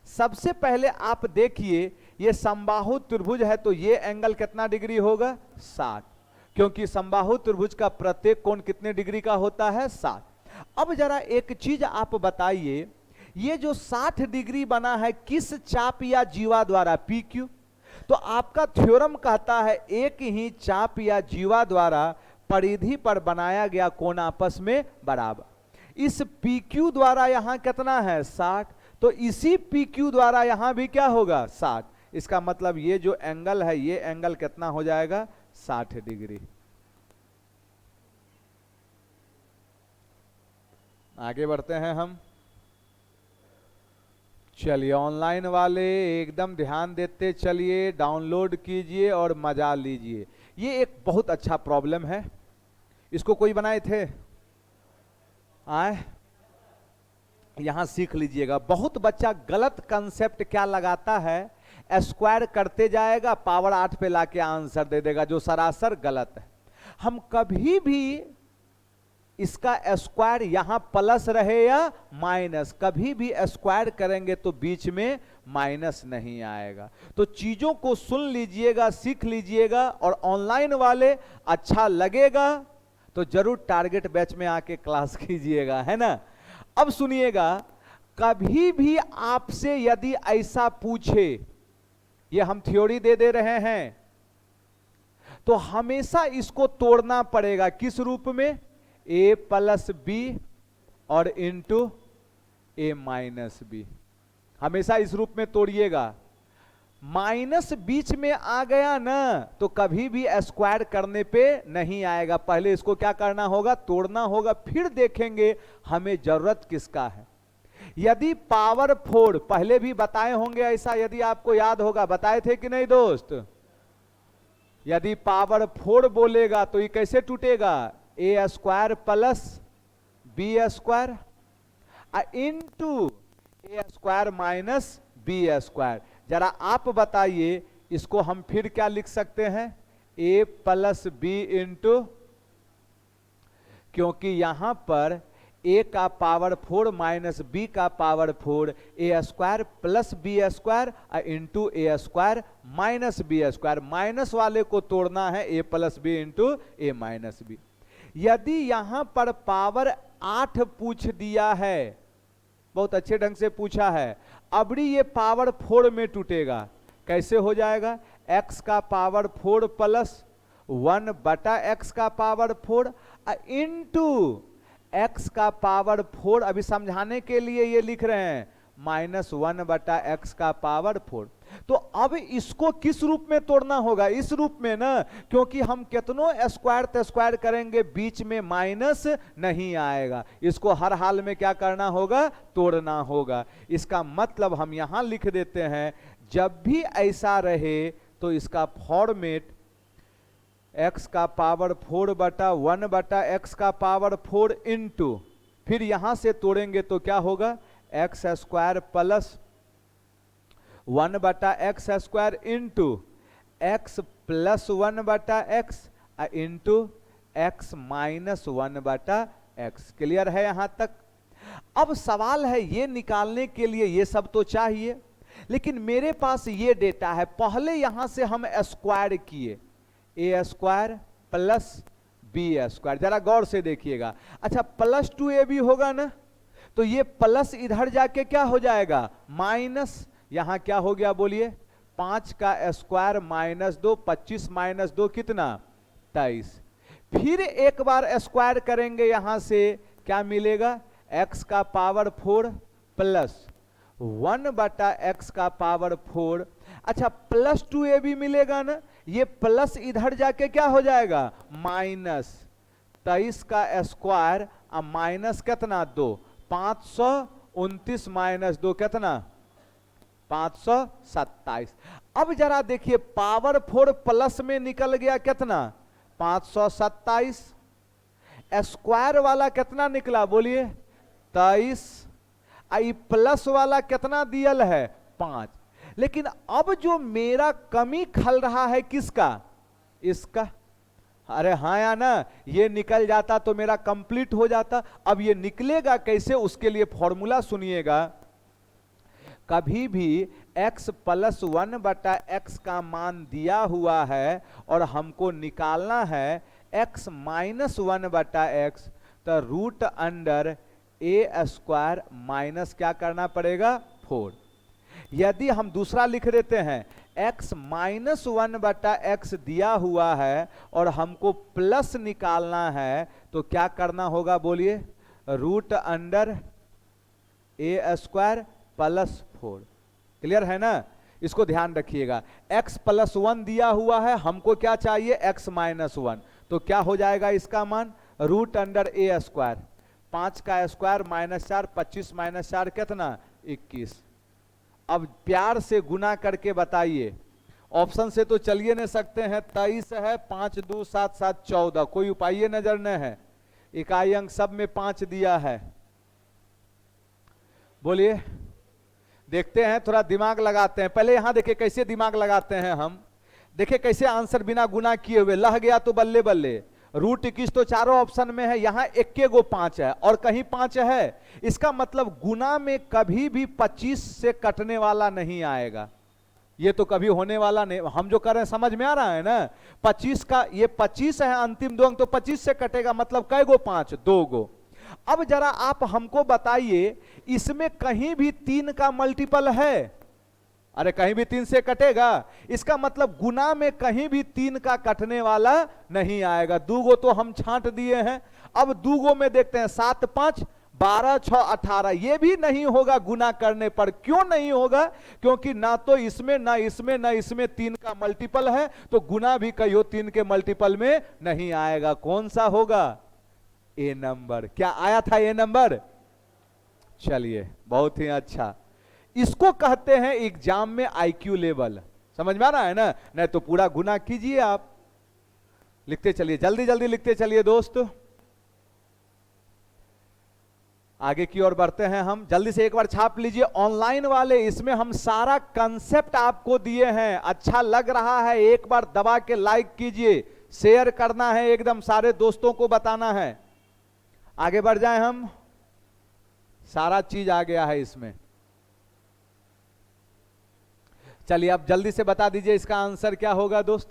सबसे पहले आप देखिए, ये समबाहु त्रिभुज है तो ये एंगल कितना डिग्री होगा? 60, क्योंकि समबाहु त्रिभुज का प्रत्येक कोण कितने डिग्री का होता है? 60। अब जरा एक चीज आप बताइए, ये जो 60 डिग्री बना है किस चाप या जीवा द्वारा? PQ। तो आपका थ्योरम कहता है एक ही चाप या जीवा द्वारा परिधि पर बनाया गया कोण आपस में बराबर। इस PQ द्वारा यहां कितना है? 60। तो इसी PQ द्वारा यहां भी क्या होगा? 60। इसका मतलब ये जो एंगल है, ये एंगल कितना हो जाएगा? 60 डिग्री। आगे बढ़ते हैं हम। चलिए ऑनलाइन वाले एकदम ध्यान देते चलिए, डाउनलोड कीजिए और मजा लीजिए। ये एक बहुत अच्छा प्रॉब्लम है, इसको कोई बनाए थे? आए यहां सीख लीजिएगा। बहुत बच्चा गलत कंसेप्ट क्या लगाता है, स्क्वायर करते जाएगा, पावर 8 पे लाके आंसर दे देगा, जो सरासर गलत है। हम कभी भी इसका स्क्वायर यहां प्लस रहे या माइनस, कभी भी स्क्वायर करेंगे तो बीच में माइनस नहीं आएगा। तो चीजों को सुन लीजिएगा, सीख लीजिएगा, और ऑनलाइन वाले अच्छा लगेगा तो जरूर टारगेट बैच में आके क्लास कीजिएगा, है ना। अब सुनिएगा, कभी भी आपसे यदि ऐसा पूछे, ये हम थ्योरी दे रहे हैं, तो हमेशा इसको तोड़ना पड़ेगा। किस रूप में? a प्लस बी और इंटू a माइनस बी। हमेशा इस रूप में तोड़िएगा। माइनस बीच में आ गया ना तो कभी भी स्क्वायर करने पे नहीं आएगा। पहले इसको क्या करना होगा? तोड़ना होगा, फिर देखेंगे हमें जरूरत किसका है। यदि पावर 4 पहले भी बताए होंगे ऐसा, यदि आपको याद होगा, बताए थे कि नहीं दोस्त? यदि पावर 4 बोलेगा तो ये कैसे टूटेगा? A square plus B square into A square minus B square. जरा आप बताइए, इसको हम फिर क्या लिख सकते हैं? ए प्लस बी इंटू, क्योंकि यहां पर ए का पावर 4 माइनस बी का power 4, A square plus B square into A square minus B square. Minus वाले को तोड़ना है, A plus B into A minus B. यदि यहां पर पावर 8 पूछ दिया है, बहुत अच्छे ढंग से पूछा है, अबड़ी ये पावर 4 में टूटेगा। कैसे हो जाएगा? x का पावर 4 प्लस 1 बटा x का पावर 4 इंटू x का पावर 4, अभी समझाने के लिए ये लिख रहे हैं, माइनस 1 बटा x का पावर 4। तो अब इसको किस रूप में तोड़ना होगा? इस रूप में ना, क्योंकि हम कितनों स्क्वायर स्क्वायर करेंगे बीच में माइनस नहीं आएगा। इसको हर हाल में क्या करना होगा? तोड़ना होगा। इसका मतलब हम यहां लिख देते हैं, जब भी ऐसा रहे तो इसका फॉर्मेट x का पावर 4 बटा 1 बटा x का पावर 4 इंटू, फिर यहां से तोड़ेंगे तो क्या होगा? x स्क्वायर प्लस 1 बटा x square into x plus 1 बटा x इंटू x माइनस 1 बटा x। क्लियर है यहां तक? अब सवाल है, ये निकालने के लिए ये सब तो चाहिए, लेकिन मेरे पास ये डेटा है। पहले यहां से हम स्क्वायर किए, ए स्क्वायर प्लस बी स्क्वायर। जरा गौर से देखिएगा। अच्छा, प्लस 2ab होगा ना, तो ये प्लस इधर जाके क्या हो जाएगा? माइनस। यहां क्या हो गया बोलिए? 5 का स्क्वायर माइनस 2, 25 माइनस 2 कितना? 23। फिर एक बार स्क्वायर करेंगे, यहां से क्या मिलेगा? x का पावर 4 प्लस 1 बटा x का पावर 4। अच्छा, प्लस 2ab मिलेगा ना, ये प्लस इधर जाके क्या हो जाएगा? माइनस 23 का स्क्वायर माइनस कितना? 2, 529 माइनस 2 कितना? 527। अब जरा देखिए, पावर 4 प्लस में निकल गया कितना? 527। स्क्वायर वाला कितना निकला बोलिए? 23। आई प्लस वाला कितना दियल है? 5। लेकिन अब जो मेरा कमी खल रहा है किसका? इसका। अरे हाँ या ना, ये निकल जाता तो मेरा कंप्लीट हो जाता। अब ये निकलेगा कैसे, उसके लिए फॉर्मूला सुनिएगा। कभी भी x प्लस 1 बटा x का मान दिया हुआ है और हमको निकालना है x माइनस 1 बटा x, तो रूट अंडर ए स्क्वायर माइनस क्या करना पड़ेगा? 4। यदि हम दूसरा लिख देते हैं, x माइनस 1 बटा x दिया हुआ है और हमको प्लस निकालना है, तो क्या करना होगा बोलिए? रूट अंडर ए स्क्वायर प्लस 4। क्लियर है ना? इसको ध्यान रखिएगा। x प्लस 1 दिया हुआ है, हमको क्या चाहिए? x minus 1। तो क्या हो जाएगा इसका मान? रूट अंडर ए स्क्वायर 5 का स्क्वायर -4, 25 -4 कितना 21। अब प्यार से गुना करके बताइए, ऑप्शन से तो चलिए नहीं सकते हैं, 23 है, 5 2 7 7 14, कोई उपाय नजर न है, इकाई अंक सब में 5 दिया है, बोलिए। देखते हैं, थोड़ा दिमाग लगाते हैं, पहले यहां देखिए कैसे दिमाग लगाते हैं हम, देखिए कैसे आंसर बिना गुना किए हुए लह गया तो बल्ले बल्ले। रूट 21 तो चारों ऑप्शन में है, यहां 21 5 है और कहीं 5 है, इसका मतलब गुना में कभी भी 25 से कटने वाला नहीं आएगा, ये तो कभी होने वाला नहीं। हम जो कर रहे हैं समझ में आ रहा है ना, 25 का ये 25 है, अंतिम 2 अंक तो 25 से कटेगा, मतलब कै गो 5, 2 गो। अब जरा आप हमको बताइए, इसमें कहीं भी 3 का मल्टीपल है? अरे कहीं भी 3 से कटेगा, इसका मतलब गुना में कहीं भी 3 का कटने वाला नहीं आएगा। 2 गो तो हम छांट दिए हैं, अब 2 गो में देखते हैं, 7 5 12 6 18, ये भी नहीं होगा गुना करने पर। क्यों नहीं होगा? क्योंकि ना तो इसमें ना इसमें ना इसमें 3 का मल्टीपल है, तो गुना भी कहियो 3 के मल्टीपल में नहीं आएगा। कौन सा होगा? ए नंबर। क्या आया था ए नंबर? चलिए बहुत ही अच्छा, इसको कहते हैं एग्जाम में आईक्यू लेवल। समझ में आ रहा है ना? नहीं तो पूरा गुना कीजिए आप, लिखते चलिए, जल्दी जल्दी लिखते चलिए दोस्त, आगे की ओर बढ़ते हैं हम। जल्दी से एक बार छाप लीजिए ऑनलाइन वाले, इसमें हम सारा कंसेप्ट आपको दिए हैं। अच्छा लग रहा है, एक बार दबा के लाइक कीजिए, शेयर करना है, एकदम सारे दोस्तों को बताना है। आगे बढ़ जाएं हम, सारा चीज आ गया है इसमें। चलिए आप जल्दी से बता दीजिए इसका आंसर क्या होगा दोस्त।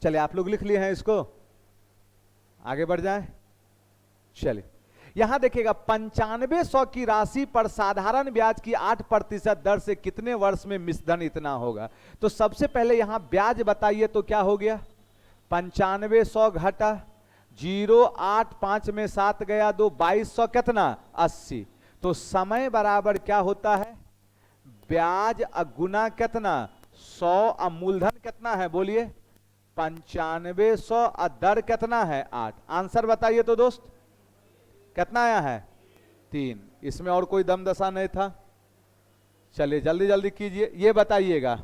चलिए आप लोग लिख लिए हैं इसको, आगे बढ़ जाएं। चलिए यहां देखिएगा, 9500 की राशि पर साधारण ब्याज की 8% दर से कितने वर्ष में मिश्रधन इतना होगा? तो सबसे पहले यहां ब्याज बताइए, तो क्या हो गया? 9500 घटा 0 8 5 में 7 गया 2, 2200 कितना 80। तो समय बराबर क्या होता है? ब्याज गुना कितना 100, मूलधन कितना है बोलिए 9500, दर कितना है 8। आंसर बताइए तो दोस्त, कितना आया है? 3। इसमें और कोई दम दशा नहीं था। चलिए जल्दी जल्दी कीजिए, ये बताइएगा,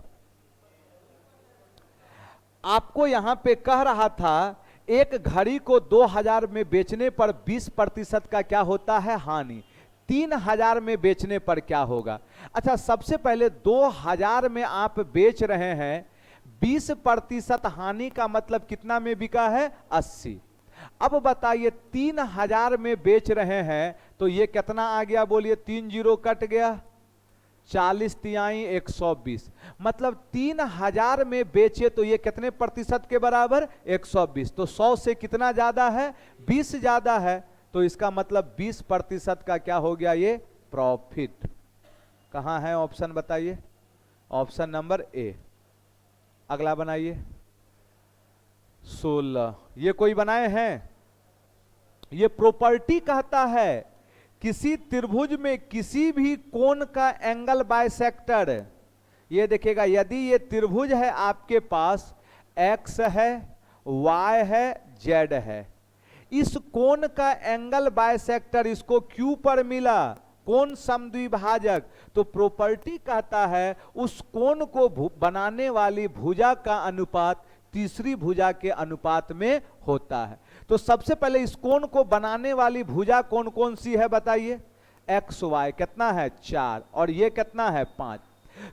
आपको यहां पे कह रहा था एक घड़ी को 2000 में बेचने पर 20% का क्या होता है? हानि। 3000 में बेचने पर क्या होगा? अच्छा सबसे पहले 2000 में आप बेच रहे हैं, 20% हानि का मतलब कितना में बिका है? 80। अब बताइए 3000 में बेच रहे हैं तो ये कितना आ गया बोलिए? 3 0 कट गया, 40 तिहाई 120, मतलब 3000 में बेचे तो ये कितने प्रतिशत के बराबर? 120। तो 100 से कितना ज्यादा है? 20 ज्यादा है, तो इसका मतलब 20% का क्या हो गया? ये प्रॉफिट। कहां है ऑप्शन बताइए? Option number A. अगला बनाइए 16, ये कोई बनाए हैं? ये प्रॉपर्टी कहता है किसी त्रिभुज में किसी भी कोण का एंगल बाइसेक्टर। ये देखिएगा, यदि ये त्रिभुज है आपके पास, एक्स है, वाई है, जेड है, इस कोण का एंगल बाइसेक्टर इसको क्यू पर मिला, कोण समद्विभाजक, तो प्रॉपर्टी कहता है उस कोण को बनाने वाली भुजा का अनुपात तीसरी भुजा के अनुपात में होता है। तो सबसे पहले इस कोण को बनाने वाली भुजा कौन कौन सी है बताइए? एक्स वाई कितना है? 4, और ये कितना है? 5।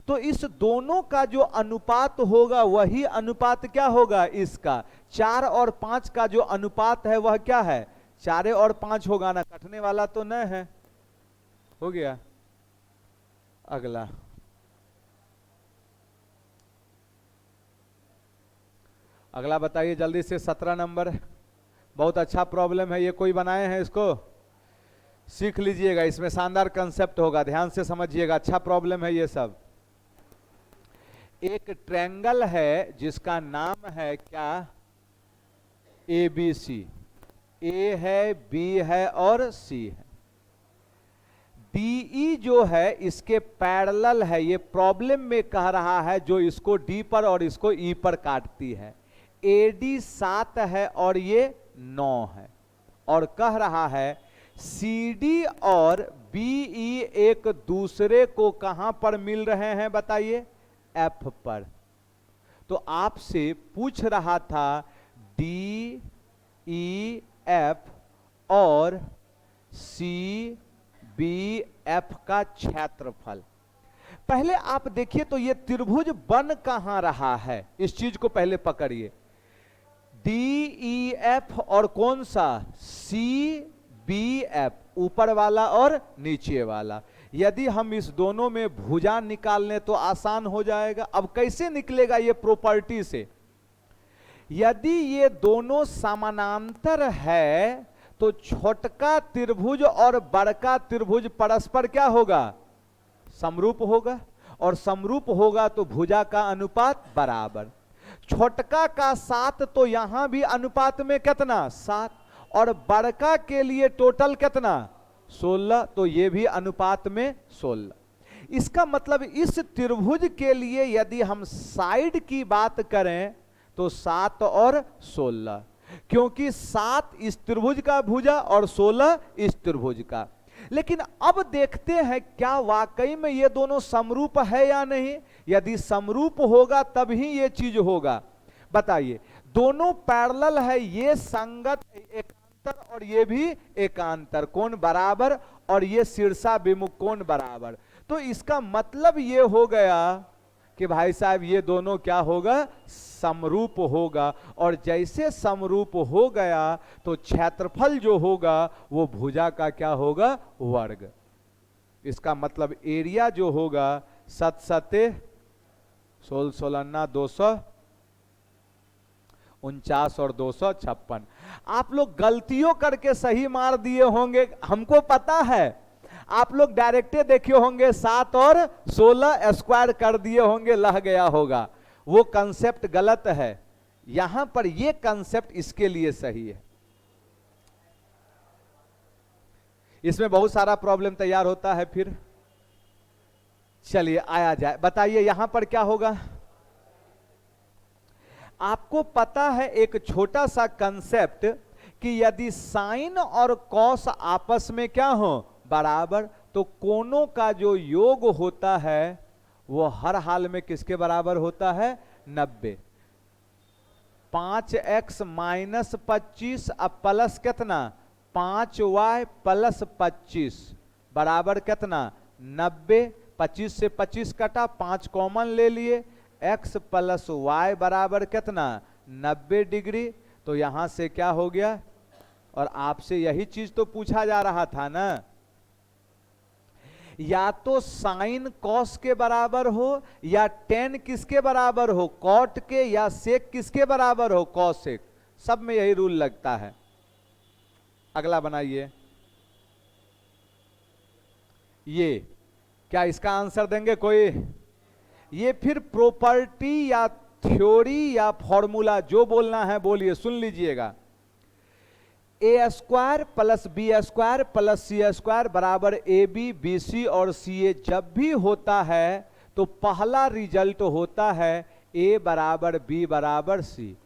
तो इस दोनों का जो अनुपात होगा वही अनुपात क्या होगा? इसका 4 और 5 का जो अनुपात है वह क्या है? 4 और 5 होगा ना, कटने वाला तो नहीं है। हो गया। अगला अगला बताइए जल्दी से, 17 नंबर। बहुत अच्छा प्रॉब्लम है, ये कोई बनाए हैं, इसको सीख लीजिएगा, इसमें शानदार कंसेप्ट होगा, ध्यान से समझिएगा, अच्छा प्रॉब्लम है ये सब। एक ट्रायंगल है जिसका नाम है क्या? ABC। ए है, बी है और सी है। DE जो है इसके पैरेलल है, ये प्रॉब्लम में कह रहा है, जो इसको D पर और इसको E पर काटती है। AD 7 है और ये 9 है। और कह रहा है CD और BE एक दूसरे को कहां पर मिल रहे हैं बताइए, F पर। तो आपसे पूछ रहा था DEF और CBF का क्षेत्रफल। पहले आप देखिए तो ये त्रिभुज बन कहां रहा है, इस चीज को पहले पकड़िए। DEF और कौन सा CBF, ऊपर वाला और नीचे वाला। यदि हम इस दोनों में भुजा निकाल लें तो आसान हो जाएगा। अब कैसे निकलेगा ये प्रॉपर्टी से, यदि ये दोनों समानांतर है तो छोटका त्रिभुज और बड़का त्रिभुज परस्पर क्या होगा, समरूप होगा, और समरूप होगा तो भुजा का अनुपात बराबर। छोटका का 7 तो यहां भी अनुपात में कितना 7, और बड़का के लिए टोटल कितना 16, तो ये भी अनुपात में 16। इसका मतलब इस त्रिभुज के लिए यदि हम साइड की बात करें तो 7 और 16, क्योंकि 7 इस त्रिभुज का भुजा और 16 इस त्रिभुज का। लेकिन अब देखते हैं क्या वाकई में ये दोनों समरूप है या नहीं। यदि समरूप होगा तभी ये चीज होगा। बताइए, दोनों पैरेलल है, ये संगत एकांतर और ये भी एकांतर, कोण बराबर, और ये शीर्षाभिमुख कोण बराबर। तो इसका मतलब ये हो गया कि भाई साहब ये दोनों क्या होगा, समरूप होगा। और जैसे समरूप हो गया तो क्षेत्रफल जो होगा वो भुजा का क्या होगा, वर्ग। इसका मतलब एरिया जो होगा 7 सते 16 16 249 और 256। आप लोग गलतियों करके सही मार दिए होंगे, हमको पता है। आप लोग डायरेक्टे देखे होंगे 7 और 16 स्क्वायर कर दिए होंगे, लह गया होगा। वो कंसेप्ट गलत है। यहां पर ये कंसेप्ट इसके लिए सही है। इसमें बहुत सारा प्रॉब्लम तैयार होता है। फिर चलिए आया जाए, बताइए यहां पर क्या होगा। आपको पता है एक छोटा सा कंसेप्ट कि यदि साइन और कॉस आपस में क्या हो, बराबर, तो कोणों का जो योग होता है वो हर हाल में किसके बराबर होता है, 90। 5x माइनस 25 अब प्लस कितना 5y प्लस 25 बराबर कितना 90। 25 से 25 कटा, 5 कॉमन ले लिए, x प्लस वाई बराबर कितना 90 डिग्री। तो यहां से क्या हो गया, और आपसे यही चीज तो पूछा जा रहा था ना, या तो साइन कॉस के बराबर हो या टेन किसके बराबर हो, कॉट के, या सेक किसके बराबर हो, कॉसेक। सब में यही रूल लगता है। अगला बनाइए, ये क्या इसका आंसर देंगे कोई। ये फिर प्रॉपर्टी या थ्योरी या फॉर्मूला जो बोलना है बोलिए, सुन लीजिएगा। A square plus B square plus C square बराबर ए बी, बी सी और सी ए जब भी होता है तो पहला रिजल्ट होता है ए बराबर बी बराबर सी।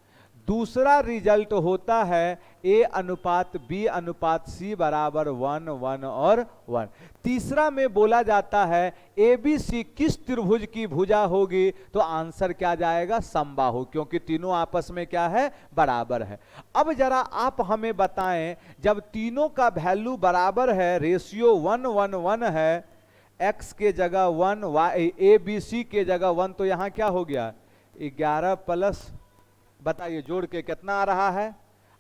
दूसरा रिजल्ट होता है ए अनुपात बी अनुपात सी बराबर 1 1 और 1। तीसरा में बोला जाता है ए बी सी किस त्रिभुज की भुजा होगी, तो आंसर क्या जाएगा, समबाहु, क्योंकि तीनों आपस में क्या है, बराबर है। अब जरा आप हमें बताएं, जब तीनों का वैल्यू बराबर है, रेशियो 1 1 1 है, x के जगह 1, y ए बी सी के जगह 1, तो यहां क्या हो गया 11 प्लस, बताइए जोड़ के कितना आ रहा है,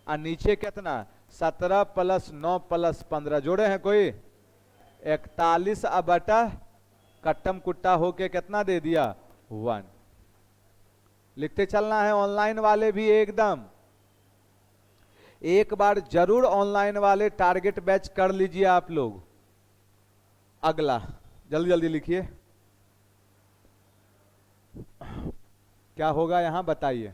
और नीचे कितना 17 प्लस 9 प्लस 15 जोड़े हैं कोई 41 बटा कट्टम कुट्टा होके कितना दे दिया 1। लिखते चलना है ऑनलाइन वाले भी एकदम, एक बार जरूर ऑनलाइन वाले टारगेट बैच कर लीजिए आप लोग। अगला जल्दी जल्दी लिखिए, क्या होगा यहां बताइए।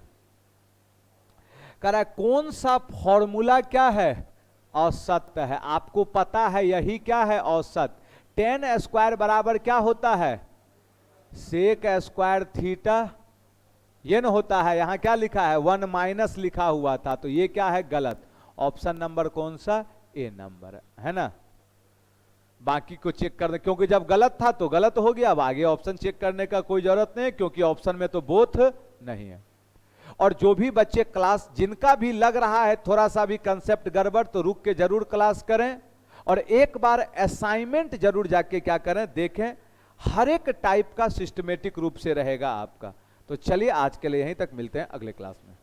कह रहा है कौन सा फॉर्मूला क्या है, औसत है। आपको पता है यही क्या है, औसत। 10 स्क्वायर बराबर क्या होता है, सेक स्क्वायर थीटा, ये न होता है। यहां क्या लिखा है 1 माइनस लिखा हुआ था, तो ये क्या है गलत। ऑप्शन नंबर कौन सा, ए नंबर है ना। बाकी को चेक कर दे, क्योंकि जब गलत था तो गलत हो गया, अब आगे ऑप्शन चेक करने का कोई जरूरत नहीं, क्योंकि ऑप्शन में तो बोथ नहीं है। और जो भी बच्चे क्लास, जिनका भी लग रहा है थोड़ा सा भी कंसेप्ट गड़बड़, तो रुक के जरूर क्लास करें और एक बार असाइनमेंट जरूर जाके क्या करें, देखें। हर एक टाइप का सिस्टमेटिक रूप से रहेगा आपका। तो चलिए आज के लिए यहीं तक, मिलते हैं अगले क्लास में।